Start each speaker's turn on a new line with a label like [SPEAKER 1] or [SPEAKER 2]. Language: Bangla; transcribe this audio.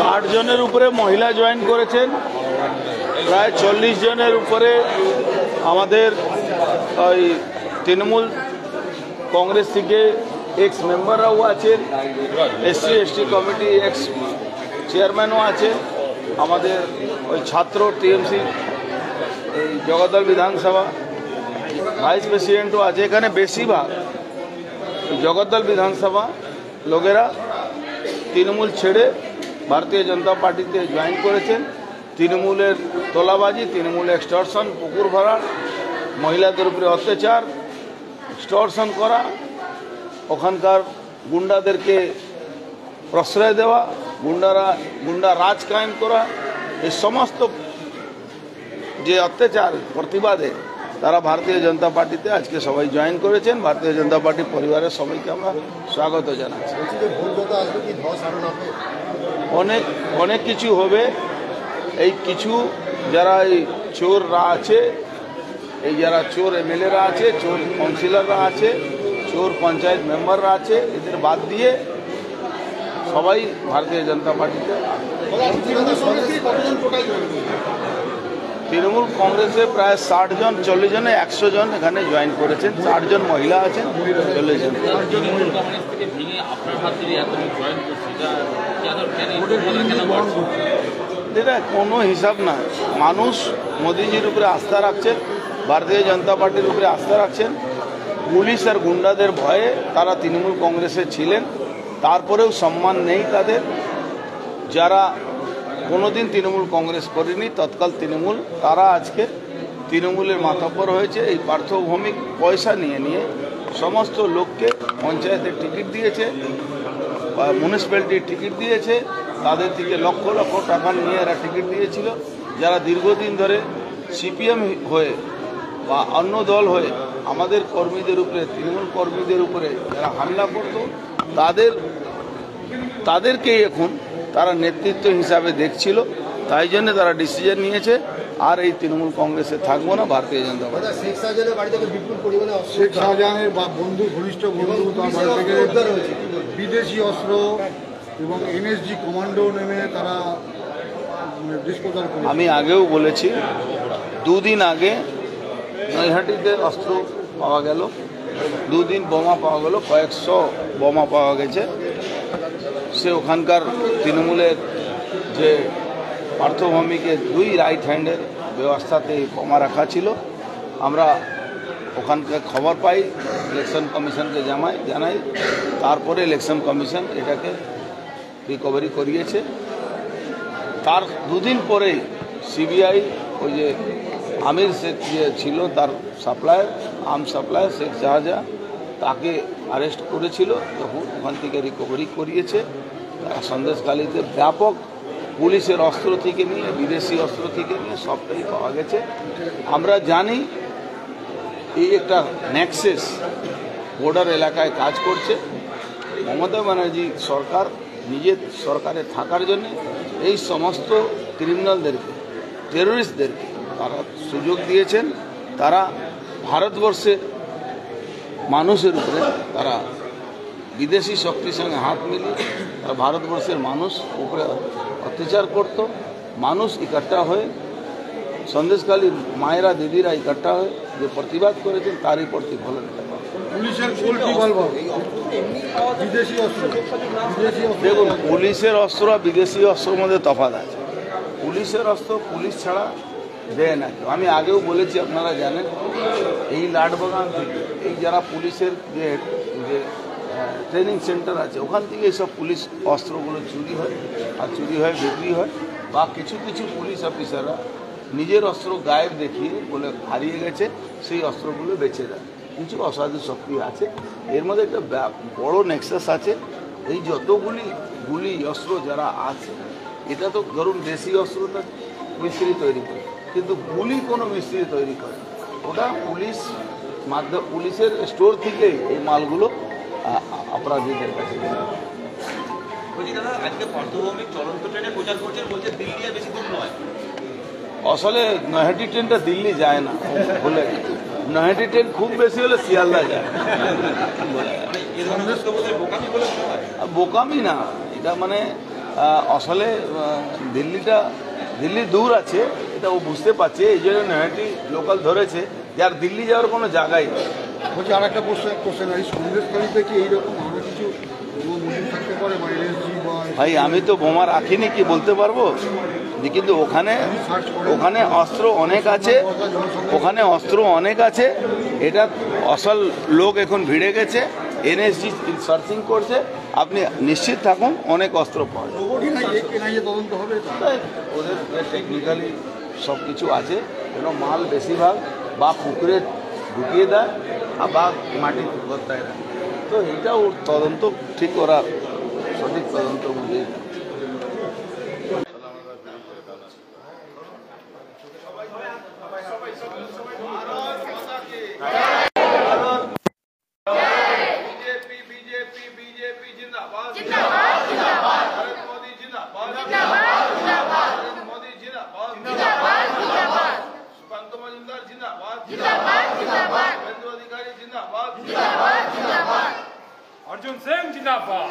[SPEAKER 1] 60 জনের উপরে মহিলা জয়েন করেছেন, প্রায় 40 জনের উপরে আমাদের ওই তৃণমূল কংগ্রেস থেকে এক্স মেম্বাররাও আছেন, এসসি এসটি কমিটি এক্স চেয়ারম্যানও আছেন, আমাদের ওই ছাত্র টিএমসি এই জগদ্দল বিধানসভা ভাইস প্রেসিডেন্টও আছে। এখানে বেশিরভাগ জগদ্দল বিধানসভা লোকেরা তৃণমূল ছেড়ে ভারতীয় জনতা পার্টিতে জয়েন করেছেন। তৃণমূলের তোলাবাজি, তৃণমূল এক্সটর্শন, পুকুর ভরাট, মহিলাদের উপরে অত্যাচার, এক্সটর্শন করা, ওখানকার গুন্ডাদেরকে প্রশ্রয় দেওয়া, গুন্ডা রাজ কায়েম করা, এই সমস্ত যে অত্যাচার প্রতিবাদে তারা ভারতীয় জনতা পার্টিতে আজকে সবাই জয়েন করেছেন। ভারতীয় জনতা পার্টি পরিবারের সবাইকে আমরা স্বাগত জানাচ্ছি। অনেক কিছু হবে। এই কিছু যারা এই চোররা আছে, এই যারা চোর এমএলএরা আছে, চোর কাউন্সিলররা আছে, চোর পঞ্চায়েত মেম্বাররা আছে, এদের বাদ দিয়ে সবাই ভারতীয় জনতা পার্টিতে। তৃণমূল কংগ্রেসে প্রায় 60 জন, 40 জনে 100 জন এখানে জয়েন করেছেন। 60 জন মহিলা আছেন, 40 জন। এটা কোনো হিসাব না। মানুষ মোদিজির উপরে আস্থা রাখছেন, ভারতীয় জনতা পার্টির উপরে আস্থা রাখছেন। পুলিশ আর গুন্ডাদের ভয়ে তারা তৃণমূল কংগ্রেসে ছিলেন, তারপরেও সম্মান নেই তাদের। যারা কোনোদিন তৃণমূল কংগ্রেস করেনি, তৎকাল তৃণমূল, তারা আজকে তৃণমূলের মাতব্বর হয়েছে। এই পার্থভৌমিক পয়সা নিয়ে সমস্ত লোককে পঞ্চায়েতের টিকিট দিয়েছে, মিউনিসিপ্যালিটির টিকিট দিয়েছে, তাদের থেকে লক্ষ লক্ষ টাকা নিয়ে এরা টিকিট দিয়েছিল। যারা দীর্ঘদিন ধরে সিপিএম হয়ে বা অন্য দল হয়ে আমাদের কর্মীদের উপরে, তৃণমূল কর্মীদের উপরে যারা হামলা করত, তাদেরকেই এখন তারা নেতৃত্ব হিসাবে দেখছিল। তাই জন্য তারা ডিসিশন নিয়েছে আর এই তৃণমূল কংগ্রেসে থাকবো না, ভারতীয় জনতা পার্টি।
[SPEAKER 2] শেখ শাহজাহানের বন্ধু, ঘনিষ্ঠ বন্ধু, তার বাড়ি থেকে বিদেশি অস্ত্র এবং এনএসজি কমান্ডো নেমে তারা ডিসপোজাল করে।
[SPEAKER 1] আমি আগেও বলেছি, 2 দিন আগে নৈহাটিতে অস্ত্র পাওয়া গেল, 2 দিন বোমা পাওয়া গেল, কয়েকশো বোমা পাওয়া গেছে। সে ওখানকার তৃণমূলের যে পার্থভূমিকে 2 রাইট হ্যান্ডের ব্যবস্থাতে বোমা রাখা ছিল। আমরা ওখানকার খবর পাই, ইলেকশন কমিশনকে জানাই, তারপরে ইলেকশন কমিশন এটাকে রিকভারি করিয়েছে। তার 2 দিন পরেই সিবিআই ওই যে আমির শেখ যে ছিল তার supplier, arm supplier Sheikh Shahjahan, তাকে অ্যারেস্ট করেছিল, তখন ওখান থেকে রিকভারি করিয়েছে। তারা সন্দেশখালীতে ব্যাপক পুলিশের অস্ত্র থেকে নিয়ে, বিদেশি অস্ত্র থেকে নিয়ে সবটাই পাওয়া গেছে। আমরা জানি এই একটা নেক্সাস বর্ডার এলাকায় কাজ করছে। মমতা ব্যানার্জি সরকার নিজের সরকারে থাকার জন্য এই সমস্ত ক্রিমিনালদেরকে, টেররিস্টদেরকে তারা সুযোগ দিয়েছেন। তারা ভারতবর্ষের মানুষের উপরে তারা বিদেশি শক্তির সঙ্গে হাত মিলিয়ে তারা ভারতবর্ষের মানুষ উপরে অত্যাচার করত। মানুষ ইকট্ঠা হয়ে, সন্দেশখালীর মায়েরা দিদিরা ইকট্ঠা হয়ে যে প্রতিবাদ করেছেন, তারই প্রতিফলন। দেখুন, পুলিশের অস্ত্র আর বিদেশি অস্ত্রের মধ্যে তফাৎ আছে। পুলিশের অস্ত্র পুলিশ ছাড়া দেয় না। আমি আগেও বলেছি, আপনারা জানেন, এই লাটবাগান থেকে এই যারা পুলিশের যে ট্রেনিং সেন্টার আছে, ওখান থেকে এইসব পুলিশ অস্ত্রগুলো চুরি হয়, আর চুরি হয় বিক্রি হয়। বা কিছু পুলিশ অফিসাররা নিজের অস্ত্র গায়েব দেখিয়ে বলে হারিয়ে গেছে, সেই অস্ত্রগুলো বেচে দেয়। কিছু অসাধু শক্তি আছে, এর মধ্যে একটা বড় নেক্সাস আছে। এই যতগুলি অস্ত্র যারা আছে, এটা তো ধরুন দেশি অস্ত্রটা মিস্ত্রি তৈরি করে, কিন্তু গুলি কোনো মিস্ত্রি তৈরি করে, ওটা পুলিশের স্টোর থেকে এই মালগুলো অপরাধীদের কাছে। আসলে নৈহাটি ট্রেনটা দিল্লি যায় না, বলে নৈহাটি ট্রেন খুব বেশি হলে শিয়ালদা যায়। বোকামি না, এটা মানে আসলে দিল্লি দূর আছে, এটা ও বুঝতে পারছে, এই জন্য নৈহাটি লোকাল ধরেছে, যার দিল্লি যাওয়ার কোনো জায়গাই নেই।
[SPEAKER 2] বলছি আর একটা কোশ্চেন, এই সন্দেশখালিতে কি এইরকম আরও কিছু মজুদ থাকতে পারে বা এনএসজি বা?
[SPEAKER 1] ভাই আমি তো বোমা রাখিনি, কি বলতে পারবো, কিন্তু ওখানে অস্ত্র অনেক আছে, এটা আসল লোক এখন ভিড়ে গেছে, এনএসজি সার্চিং করছে, আপনি নিশ্চিত থাকুন অনেক অস্ত্র পাওয়া যায়।
[SPEAKER 2] তদন্ত হবে,
[SPEAKER 1] ওদের টেকনিক্যালি সব কিছু আছে, যেন মাল বেশিরভাগ বা পুকুরে ঢুকিয়ে দেয় বা মাটি গর্তায় দেয়, তো এইটা ওর তদন্ত ঠিক করার সঠিক তদন্তের মধ্যেই।
[SPEAKER 3] अर्जुन सिंह जिंदाबाद।